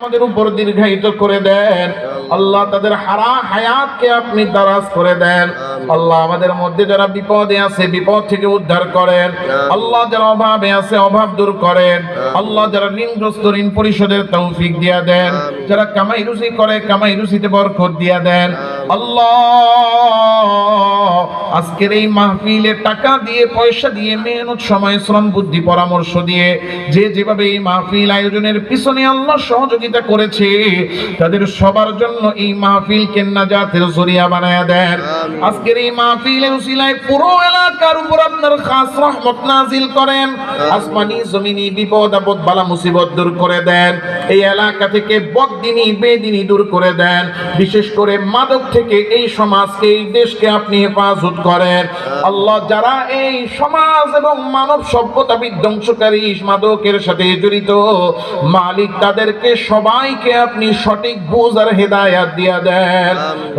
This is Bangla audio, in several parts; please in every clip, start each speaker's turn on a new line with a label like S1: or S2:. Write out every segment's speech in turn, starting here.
S1: আমাদের উপর দীর্ঘায়িত করে দেন আল্লাহ, তাদের হায়াতকে আপনি দারাজ করে দেন আল্লাহ। আমাদের মধ্যে যারা বিপদে আছে বিপদ থেকে উদ্ধার করেন আল্লাহ, যারা অভাবে আছে অভাব দূর করেন আল্লাহ, যারা ঋণগ্রস্ত ঋণ পরিশোধের তৌফিক দিয়া দেন, যারা কামাই রুজি করে কামাই রুজিতে বরকত দিয়া দেন আল্লাহ। আজকের এই মাহফিলে টাকা দিয়ে পয়সা দিয়ে মেহনত সময় শ্রম বুদ্ধি পরামর্শ দিয়ে যে যেভাবে এই মাহফিল আয়োজনের পিছনে আল্লাহ সহযোগিতা করেছে তাদের সবার জন্য এই মাহফিলকে নাজাতের জরিয়া বানায়া দেন। আজকের এই মাহফিলের উসিলায় পুরো এলাকার উপর আপনার খাস রহমত নাজিল করেন, আসমানি জমিনি বিপদ আপদ বালা মুসিবত দূর করে দেন, এই এলাকা থেকে বদদিনী বেদিনী দূর করে দেন, বিশেষ করে মাদক থেকে এই সমাজকে এই দেশকে আপনি হেফাজত করেন আল্লাহ। যারা এই সমাজ এবং মানব সভ্যতা বিধ্বংসকারী মাদকের সাথে জড়িত মালিক, তাদেরকে সবাইকে আপনি সঠিক বুঝ আর হেদায়েত দিয়া দেন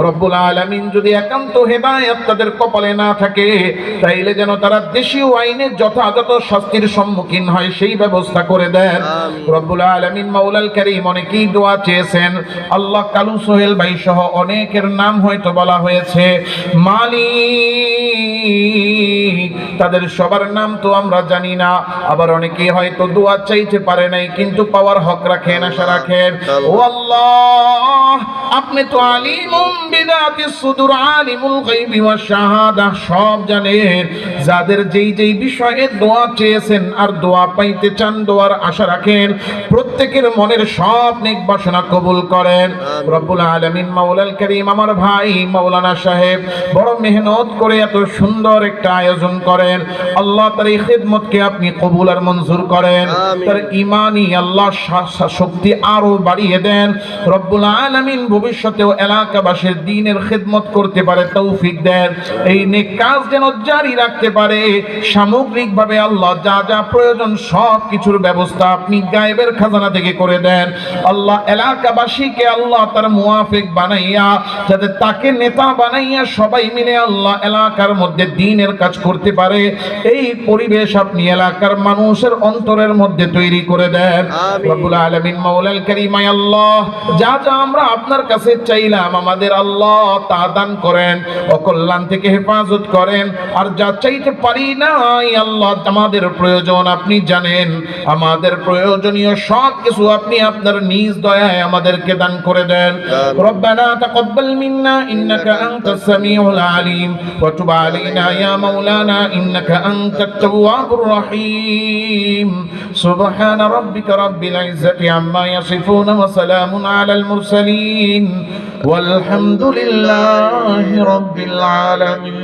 S1: রব্বুল আলামিন। যদি একান্ত হেদায়েত তাদের কপালে না থাকে তাইলে যেন তারা দেশীয় আইনের যথাযথ শাস্তির সম্মুখীন হয় সেই ব্যবস্থা করে দেন রব্বুল আলামিন। মাওলাল কারীম অনেকেই দোয়া চেয়েছেন আল্লাহ, কালু সোহেল ভাই সহ অনেকের নাম হয়তো বলা হয়েছে মালিক, তাদের সবার নাম তো আমরা জানি না, আবার অনেকে হয়তো দোয়া চাইতে পারে নাই কিন্তু পাওয়ার হক রাখেন, আশা রাখেন। ও আল্লাহ, আপনি তো আলিমুম বিদাতিস সুদুর, আলিমুল গায়বি ওয়াশ শাহাদা, সব জানেন। যাদের যেই যেই বিষয়ে দোয়া চেয়েছেন আর দোয়া পাইতে চান, দোয়ার আশা রাখেন, প্রত্যেকের মনের সব নেক বাসনা কবুল করেন রব্বুল আলামিন। মাওলাল কারীম আমার ভাই মাওলানা সাহেব বড় মেহনত করে এত সুন্দর একটা আয়োজন করেন আল্লাহ, তার এই খিদমতকে আপনি কবুল আর মঞ্জুর করেন, তার ঈমানি আল্লাহ শক্তি আরো বাড়িয়ে দেন রব্বুল আলামিন। ভবিষ্যতেও এলাকাবাসীর দ্বীনের খিদমত করতে পারে তৌফিক দেন, এই নেক কাজ যেন জারি রাখতে পারে। সামগ্রিকভাবে আল্লাহ যা যা প্রয়োজন সব কিছুর ব্যবস্থা আপনি গায়েবের খাজানা থেকে করে দেন আল্লাহ। এলাকাবাসীকে আল্লাহ তার মুওয়াফিক বানাইয়া, যাতে তাকে নেতা বানাইয়া সবাই মিলে আল্লাহ এলাকার মধ্যে দ্বীনের কাজ করতে পারে, এই পরিবেশ আপনি এলাকার মানুষের অন্তরের মধ্যে তৈরি করে দেন রব্বুল আলামিন। মাওলাল কারীম আল্লাহ, যা যা আমরা আপনার কাছে চাইলাম আমাদের আল্লাহ তা দান করেন, অকল্যাণ থেকে হেফাজত করেন, আর যা চাইতে পারি না আল্লাহ আমাদের প্রয়োজন আপনি জানেন, আমাদের প্রয়োজনীয় সব কিছু আপনি আপনার নিজ দয়ায় আমাদেরকে দান করে দেন। রব্বানা তাকাব্বাল মিন্না ইন্নাকা আনতাস সামিউল আলিম ওয়া তুব আলাইনা ইয়া মাওলানা ইন্নাকা আনতাত তাওয়াবুর রহিম। সুবহান রাব্বিকা রাব্বিল ইজ্জাতি আম্মা ইয়াসিফুন ওয়া সালামুন আলাল মুরসালিন ওয়ালহামদুলিল্লাহি রাব্বিল আলামিন।